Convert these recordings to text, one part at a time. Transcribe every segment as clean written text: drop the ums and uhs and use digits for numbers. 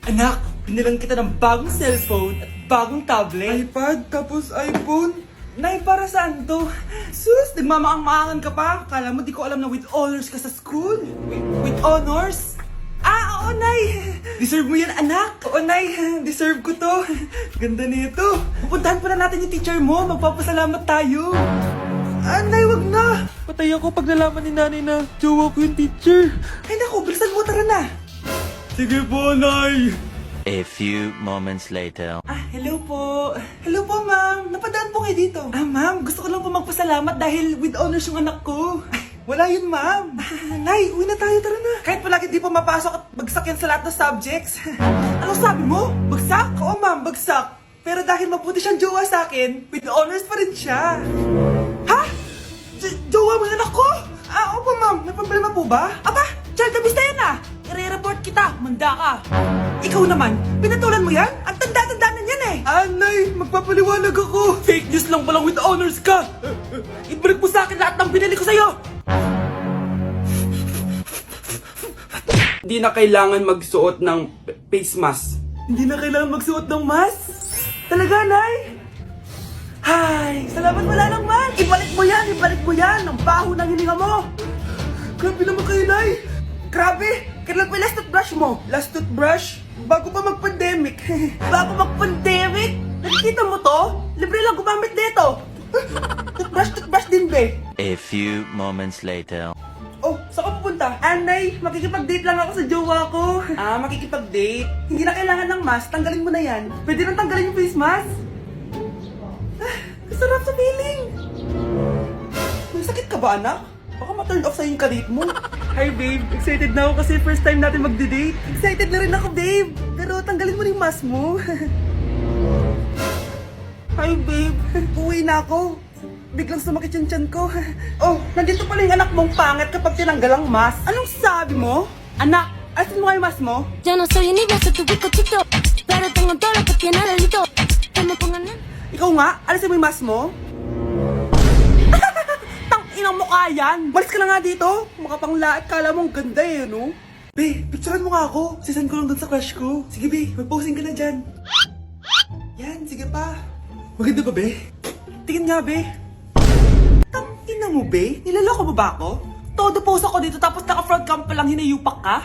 Anak, binilang kita ng bagong cellphone at bagong tablet. iPad, tapos iPhone. Nay, para saan to? Sus, nagmamaang-maangan ka pa? Kala mo di ko alam na with honors ka sa school? With honors? Ah, oo, Nay! Deserve mo yan, anak! Oo, Nay, deserve ko to. Ganda nito. Pupuntahan pa na natin yung teacher mo. Magpapasalamat tayo. Ah, Nay, wag na! Patay ako pag nalaman ni nanay na jowa ko yung teacher. Ay, naku, bilisan mo, tara na! Sige po, Nay. A few moments later. Ah, hello po. Hello po, ma'am. Napadaan po kayo dito. Ah, ma'am, gusto ko lang po magpasalamat dahil with honors yung anak ko. Ay, wala yun, ma'am. Nay, uwi na tayo, tara na. Kahit palagi di po mapasok at bagsak yan sa lahat ng subjects. Ano sabi mo? Bagsak? Oo, ma'am, bagsak. Pero dahil mabuti siyang jowa sa akin, with honors pa rin siya. Ha? Jowa mo yung anak ko? Ah, opo, ma'am. May problema po ba? Aba, child abuse na yan ah. I-report kita, manda ka. Ikaw naman, pinatulan mo yan? Ang tanda-tanda na yan eh. Anay, magpapaliwanag ako. Fake news lang palang with honors ka. Ibalik mo sa akin lahat ng binili ko sa'yo. Hindi na kailangan magsuot ng face mask. Hindi na kailangan magsuot ng mask. Talaga, Nay? Hay, salamat wala lang, man. Ibalik mo yan, ibalik mo yan. Ang baho ng hininga mo. Grabe naman kayo, Nay. Grabe, kailan pa yung last toothbrush mo? Last toothbrush, bago pa mag-pandemic. Bago mag-pandemic? Nakikita mo to? Libre lang gumamit dito. Toothbrush din, be. A few moments later. Oh, saan ka pupunta? Anay, makikipag-date lang ako sa jowa ko. Ah, makikipag-date? Hindi na kailangan ng mask, tanggalin mo na yan. Pwede nang tanggalin yung face mask. Ah, kasarap sa feeling. May sakit ka ba, anak? Baka ma-turn off sa'yo yung karit mo. Hi, babe. Excited na ako kasi first time natin mag-date. Excited na rin ako, babe. Pero tanggalin mo rin yung mask mo. Hi, babe. Uwi na ako. Biglang sumakit yung tiyan ko. Oh, nandito pala yung anak mong pangit kapag tinanggal ang mask. Anong sabi mo? Anak, asin mo nga yung mask mo? Yo no soy envidioso, tu bizcochito, pero tengo todo lo que tiene delito. Que me pongan en... Ikaw nga, alisin mo yung mask mo? Tang-inang mukha yan! Malis ka na nga dito! Makapanglait, kala mo ang ganda eh, no? Be, picturean mo nga ako. Sisend ko lang dun sa crush ko. Sige, be, mag-posing ka na dyan. Yan, sige pa. Maganda ba, be? Tingin nga, be. Tang-ina mo, be? Nilaloko mo ba ako? Todo post ako dito tapos naka-front cam pa lang hinayupak ka?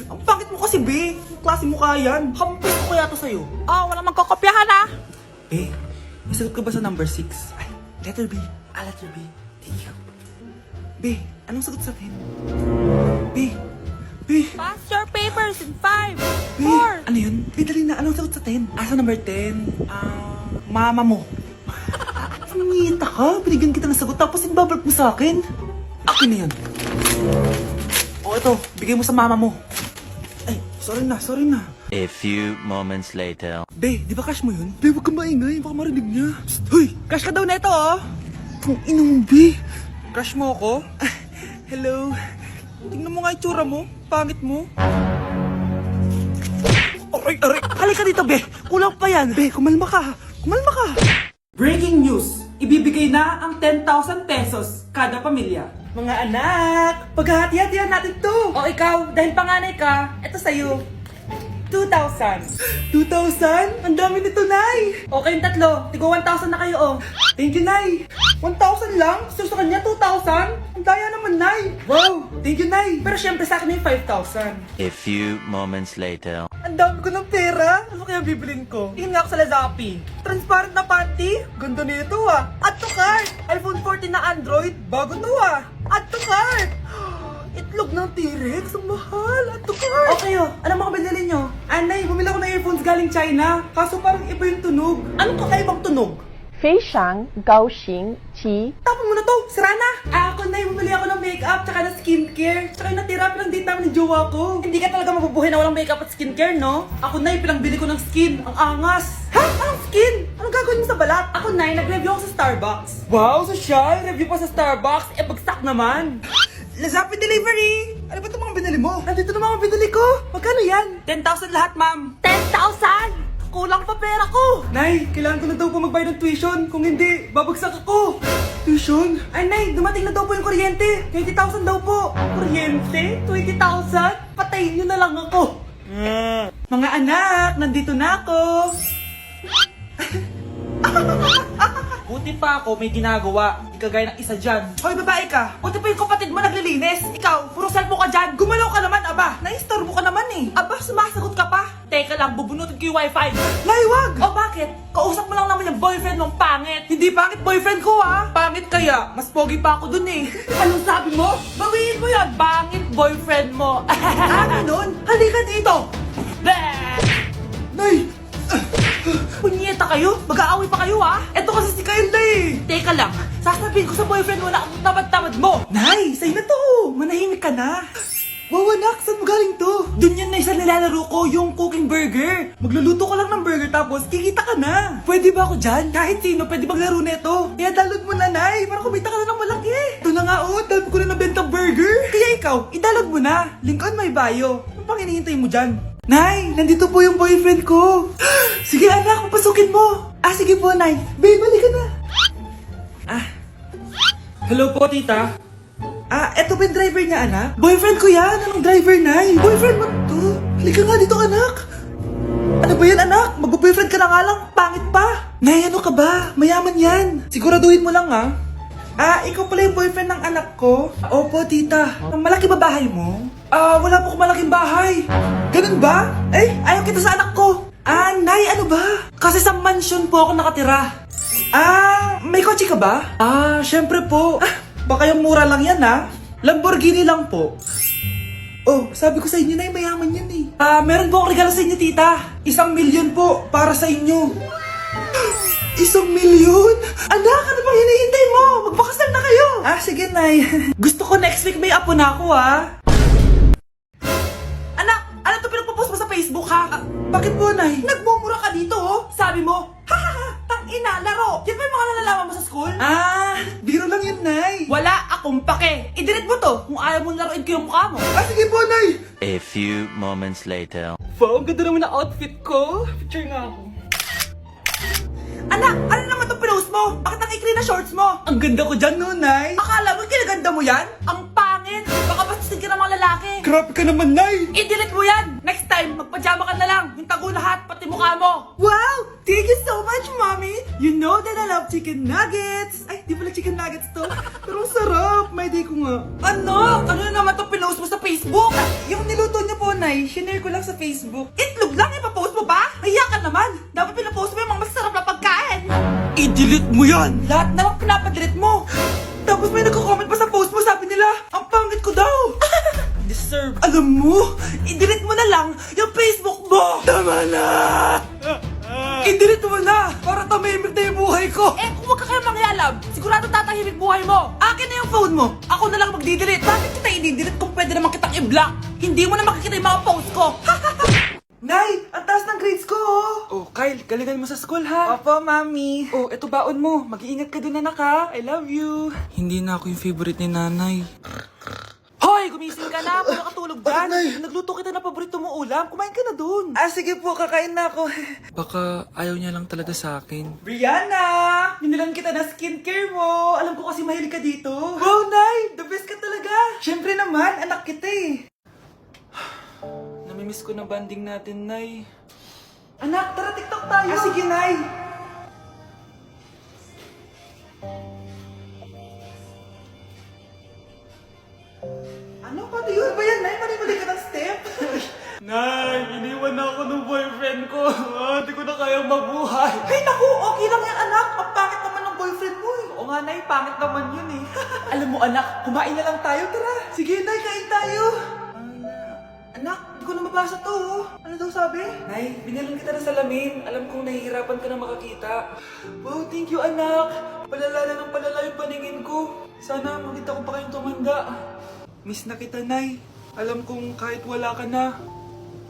Ang pangit mo kasi, be. Ang klase mukha yan. Hampis ko kaya to sa'yo. Oh, wala magkokopyahan ah! Eh, nasagot ka ba sa number 6? Ay, letter B. Ah, letter B. Thank you. B, anong sagot sa 10? B. Pass your papers in 5, B. 4. Ano yun? B, dali na. Anong sagot sa 10? Ah, sa number 10. Mama mo. Nangita ka? Binigyan kita ng sagot tapos ibabalik mo sa akin. Akin na yan. O, ito. Bigay mo sa mama mo. Ay, sorry na. A few moments later. Be, di ba crush mo yun? Be, huwag kang maingay. Baka marinig niya. Psst, hoy! Crush ka daw na ito, oh! Kung inong, Be. Crush mo ako? Hello. Tingnan mo nga yung tsura mo. Pangit mo. Aray! Halika dito, Be. Kulang pa yan. Be, kumalma ka. Breaking news! Ibibigay na ang 10,000 pesos kada pamilya. Mga anak, paghahati-hatihan natin to. O ikaw, dahil panganay ka, ito sa'yo. 2,000. 2,000? Ang dami nito, Nay! Okay yung tatlo. Tigo 1,000 na kayo, oh. Thank you, Nay. 1,000 lang? So sa kanya, 2,000? Ang daya naman, Nay. Wow! Thank you, Nay. Pero syempre sa akin yung 5,000. A few moments later. Ang dami ko ng pera. Ano kaya bibilin ko? Tingin nga ako sa Lazappi. Transparent na panty? Ganda nito ah. Add to cart. iPhone 14 na Android. Bago to ah. Add to cart. Itlog ng T-Rex. Ang mahal. Add to cart. Okay oh. Ano mga binili nyo? Anay, bumili ako ng earphones galing China. Kaso parang iba yung tunog. Anong kakaibang tunog? 非常高兴其 Tapon mo na to! Sira na! Ako na bumili ako ng makeup tsaka ng skincare. Tsaka yung natira pinang date namin ng jowa ko. Hindi ka talaga mabubuhay na walang makeup at skincare, no? Ako na pinangbili ko ng skin. Ang angas! Ha? Anong skin? Anong gagawin mo sa balat? Ako na nag-review ako sa Starbucks. Wow, social! Review pa sa Starbucks? Eh, bagsak naman! Lazappi Delivery! Ano ba itong mga binili mo? Nandito na mga binili ko! Magkano yan? 10,000 lahat, ma'am! 10,000! Kulang pa pera ko! Nay, kailangan ko na daw po magbayad ng tuition. Kung hindi, babagsak ako. Tuition? Ay, Nay, dumating na daw po yung kuryente. 20,000 daw po. Kuryente? 20,000? Patayin niyo na lang ako. Mga anak, nandito na ako. Buti pa ako may ginagawa. Di kagaya ng isa dyan. Hoy, babae ka. Buti pa yung kapatid mo naglilinis. Ikaw, puro cellphone ka dyan. Gumalaw ka naman, aba. Naistorbo ka naman eh. Aba, sumasagot ka pa. Teka lang, bubunutin ko yung wifi. Nay, wag. O bakit? Kausap mo lang naman yung boyfriend mong pangit. Hindi pangit boyfriend ko ah. Pangit kaya. Mas pogi pa ako dun eh. Anong sabi mo? Bawiin mo yan. Pangit boyfriend mo. Ganun? Halika dito. Nay! Punyeta kayo? Mag-aaway pa kayo ha? Eto kasi si Kyle na eh. Teka lang, sasabihin ko sa boyfriend mo na ang tamad-tamad mo. Nay, sa'yo na to. Manahimik ka na. Wow, anak, saan mo galing to? Dun yan na isa nilalaro ko, yung cooking burger. Magluluto ka lang ng burger tapos kikita ka na. Pwede ba ako dyan? Kahit sino, pwede maglaro neto. Kaya download mo na, Nay, para kumita ka na ng malaki. Ito na nga, oh, dami ko na nabentang burger. Kaya ikaw, i-download mo na. Link on my bio. Ano pang hinihintay mo dyan? Nay, nandito po yung boyfriend ko. Sige anak, papasukin mo. Sige po, Nay. Babe, balik ka na. Hello po, tita. Eto ba yung driver niya, anak? Boyfriend ko yan! Anong driver, Nay? Boyfriend mo to? Halika nga dito, anak! Ano ba yan, anak? Magbo-boyfriend ka na nga lang, pangit pa! Nay, ano ka ba? Mayaman yan! Siguraduhin mo lang, ha? Ikaw pala yung boyfriend ng anak ko? Opo, tita. Malaki ba bahay mo? Wala po akong malaking bahay. Ganun ba? Ayaw kita sa anak ko. Nay, ano ba? Kasi sa mansion po ako nakatira. May kotse ka ba? Syempre po. Baka yung mura lang yan, ha? Lamborghini lang po. Oh, sabi ko sa inyo na mayaman yan eh. Meron po akong regalo sa inyo, tita. 1,000,000 po para sa inyo. 1,000,000? Anak, ano bang hinihintay mo? Magpakasal na kayo. Sige, Nay. Gusto ko next week may apo na ako, ha? Anak, ano to pinagpo-post mo sa Facebook, ha? Bakit po, Nay? Nagmumura ka dito, oh. Sabi mo, tangina, laro. Yan ba yung mga nalalaman mo sa school? Biro lang yun, Nay. Wala akong pake. I-delete mo to kung ayaw mo laruin ko yung mukha mo. Sige po, Nay. A few moments later. Wow, ang ganda naman ng outfit ko. Picture nga ako. Anak, ano naman itong pinost mo? Bakit ang ikli na shorts mo? Ang ganda ko dyan, no, Nay. Akala mo kinaganda mo yan? Ang pangit. Baka bastusin ka ng mga lalaki. Grabe ka naman, Nay. I-delete mo yan. Next time, magpajama ka na lang. Yung tago lahat, pati mukha mo. Wow! Thank you so much, Mommy! You know that I love chicken nuggets! Ay, di pala chicken nuggets to. Pero ang sarap! May day ko nga. Ano? Ano na naman itong pinost mo sa Facebook? Yung niluto niya po, Nay, shinare ko lang sa Facebook. Itlog lang, ipapost mo pa? Kaya ka naman. Dapat pinapost mo yung mga masarap na pagkain. I-delete mo yan! Lahat na lang pinapadelete mo! Tapos may nagko-comment pa sa post mo, sabi nila, ang pangit ko daw! Deserve. Alam mo, i-delete mo na lang yung Facebook mo! Tama na! I-delete mo na! Para tumimik na yung buhay ko! Eh, kung wag ka kayo mangyalab, sigurado tatahimik buhay mo. Akin na yung phone mo! Ako na lang magdi-delete. Bakit kita i-delete kung pwede naman kitang i-block? Hindi mo na makikita yung mga post ko. Nay, ang taas ng grades ko, oh! Oh, Kyle, galingan mo sa school, ha? Opo, Mami. Oh, eto baon mo. Mag-iingat ka dun, anak, ha? I love you. Hindi na ako yung favorite ni Nanay. Hoy, gumising ka na. Puro katulog dyan. Nay? Nagluto kita ng paborito mong ulam. Kumain ka na dun. Sige po, kakain na ako. Baka ayaw niya lang talaga sa akin. Brianna! Binilan kita na skincare mo. Alam ko kasi mahilig ka dito. Wow, Nay! The best ka talaga. Siyempre naman, anak kita eh. Namimiss ko na banding natin, Nay. Anak, tara TikTok tayo. Sige, Nay. Ano? Pati yun ba yan, Nay? Mali-mali ka ng step? Nay, iniwan na ako ng boyfriend ko. Hindi ko na kayang mabuhay. Ay, naku! Okay lang yan, anak. Ang pangit naman ng boyfriend mo eh. Oo nga, Nay. Pangit naman yun eh. Alam mo, anak, kumain na lang tayo. Tara. Sige, Nay, kain tayo. Anak, hindi ko na mabasa to, oh. Ano daw sabi? Nay, binalan kita ng salamin. Alam kong nahihirapan ka na makakita. Wow, thank you, anak. Palala na ng palala yung paningin ko. Sana makita ko pa kayong tumanda. Miss na kita, Nay. Alam kong kahit wala ka na,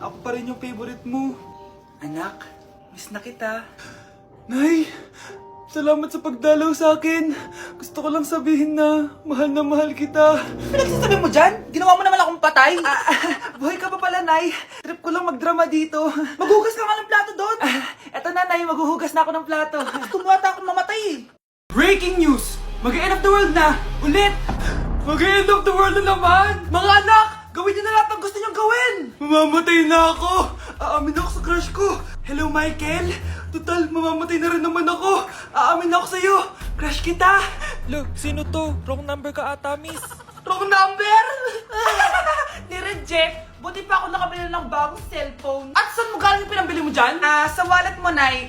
ako pa rin yung favorite mo. Anak, miss na kita. Nay, salamat sa pagdalaw sa akin. Gusto ko lang sabihin na mahal kita. Pinagsasabi mo dyan? Ginawa mo naman akong patay. Buhay ka pa pala, Nay. Trip ko lang magdrama dito. Maghugas ka nga ng plato doon. Eto na, Nay. Maghuhugas na ako ng plato. Tumata akong mamatay eh. Breaking news! Mag-end of the world na! Ulit! Mag-end of the world na naman! Mga anak! Gawin niyo na lahat ng gusto niyong gawin! Mamamatay na ako! Aamin ako sa crush ko. Hello, Michael. Total, mamamatay na rin naman ako. Aamin ako sa'yo. Crush kita. Lo, sino to? Wrong number ka ata, miss. Wrong number! Ni-reject. Buti pa ako nakabili ng bagong cellphone. At saan mo galing yung pinambili mo dyan? Sa wallet mo, Nay.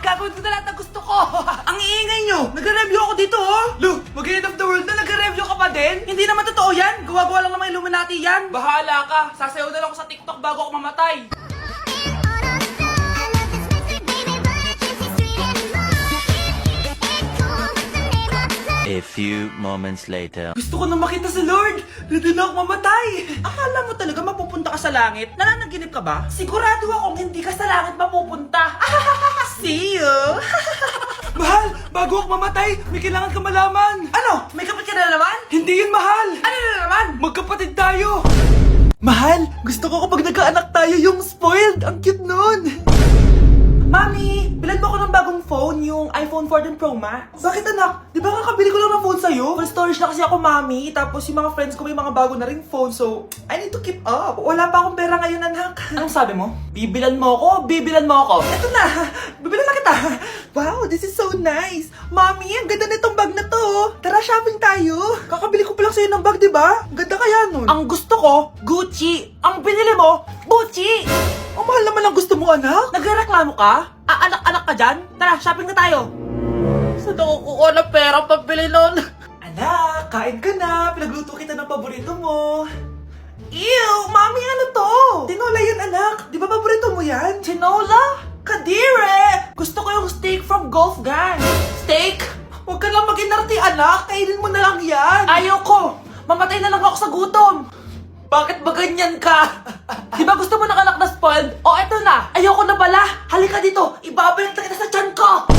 Gagawin ko na lahat ng gusto ko. Ang iingay nyo. Nag-review ako dito, oh. Lu, mag-end of the world na nag-review ka pa din? Hindi naman totoo yan. Gawa-gawa lang naman Illuminati yan. Bahala ka. Sasayaw na lang ako sa TikTok bago ako mamatay. A few moments later. Gusto ko na makita si Lord. Ready na ako mamatay. Akala mo talaga mapupunta ka sa langit? Nananaginip ka ba? Sigurado akong hindi ka sa langit mapupunta. See you! Mahal, bago ako mamatay, may kailangan ka malaman. Ano? May kapit ka na naman? Hindi yun, mahal. Ano na naman? Magkapatid tayo. Mahal, gusto ko kapag nagkaanak tayo yung spoiled. Ang cute nun. Mami, bilan mo ako ng bagong phone, yung iPhone 14 Pro Max. Bakit anak? Di ba kakabili ko lang ng phone sa'yo? Full storage na kasi ako, Mami. Tapos yung mga friends ko may mga bago na ring phone, so I need to keep up. Wala pa akong pera ngayon, anak. Anong sabi mo? Bibilan mo ako? Bibilan mo ako? Eto na, bibilan na kita. Wow, this is so nice. Mami, ang ganda nitong bag na to. Tara, shopping tayo. Kakabili ko pa lang sa'yo ng bag, di ba? Ang ganda kaya nun. Ang gusto ko, Gucci. Ang binili mo, Gucci. Ang mahal naman ang gusto mo, anak. Nagreklamo ka? Anak-anak ka dyan? Tara, shopping na tayo. Saan ako kukuha ng pera pambili nun? Anak, kain ka na. Pinagluto kita ng paborito mo. Ew, Mami, ano to? Tinola yan, anak. Di ba paborito mo yan? Tinola? Kadire! Gusto ko yung steak from Golf Gang. Steak? Huwag ka lang mag-inarti, anak. Kainin mo na lang yan. Ayaw ko! Mamatay na lang ako sa gutom! Bakit ba ganyan ka? Di ba gusto mo ng anak na spoiled? O eto na! Ayoko na pala! Halika dito! Ibabalik na kita sa tiyan ko!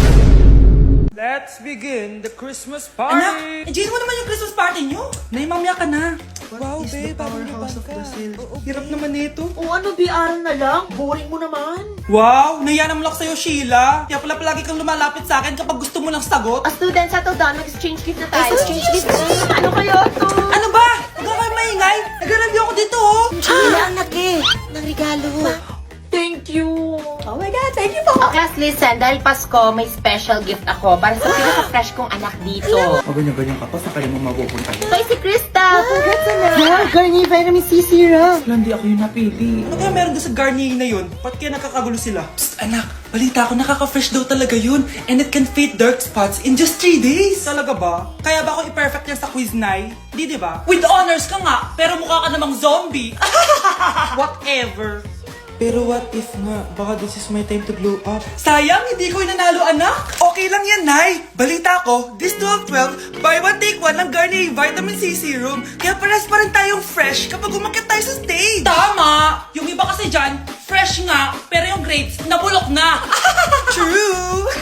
Let's begin the Christmas Anak, party! enjoy mo naman yung Christmas party nyo! Naimamya ka na! Wow, babe, Powerhouse of Brazil. Hirap naman nito. O ano, BR na lang? Boring mo naman. Wow! Naiya naman ako sa'yo, Sheila! Kaya pala palagi kang lumalapit sa akin kapag gusto mo ng sagot. A student, settle down. Mag-exchange gift na tayo. Exchange gift na. Ano kayo to? Ano ba? Huwag ka kayo maingay! Nag-review ako dito, oh! Sheila, ang laki ng regalo. Thank you. Oh my God, thank you po. Oh, class, listen. Dahil Pasko, may special gift ako para sa pinaka-fresh kong anak dito. O ganyan-ganyan ka pa, saan ka mo mapupunta? Ito si Krista. Congrats na. Yeah, Garnier Vitamin C Serum. Hindi ako yung napili. Ano kaya meron doon sa Garnier na yun? Ba't kaya nakakagulo sila? Psst, anak! Balita ko, nakaka-fresh daw talaga yun. And it can fade dark spots in just 3 days. Talaga ba? Kaya ba ako i-perfect yan sa quiz, Nay? Di ba? With honors ka nga, pero mukha ka namang zombie. Whatever. Pero what if nga, baka this is my time to glow up. Sayang, hindi ko inanalo, anak. Okay lang yan, Nay. Balita ko, this 12-12, buy one take one ng Garnier Vitamin C Serum. Kaya pares pa rin tayong fresh kapag umakyat tayo sa stage. Tama! Yung iba kasi dyan, fresh nga, pero yung grades, nabulok na. True!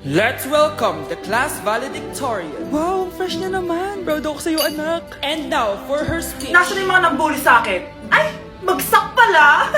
Let's welcome the class valedictorian. Wow, fresh na naman. Proud ako sa'yo, anak. And now, for her speech. Nasaan yung mga nambuli sa akin? Ay, bagsak pala.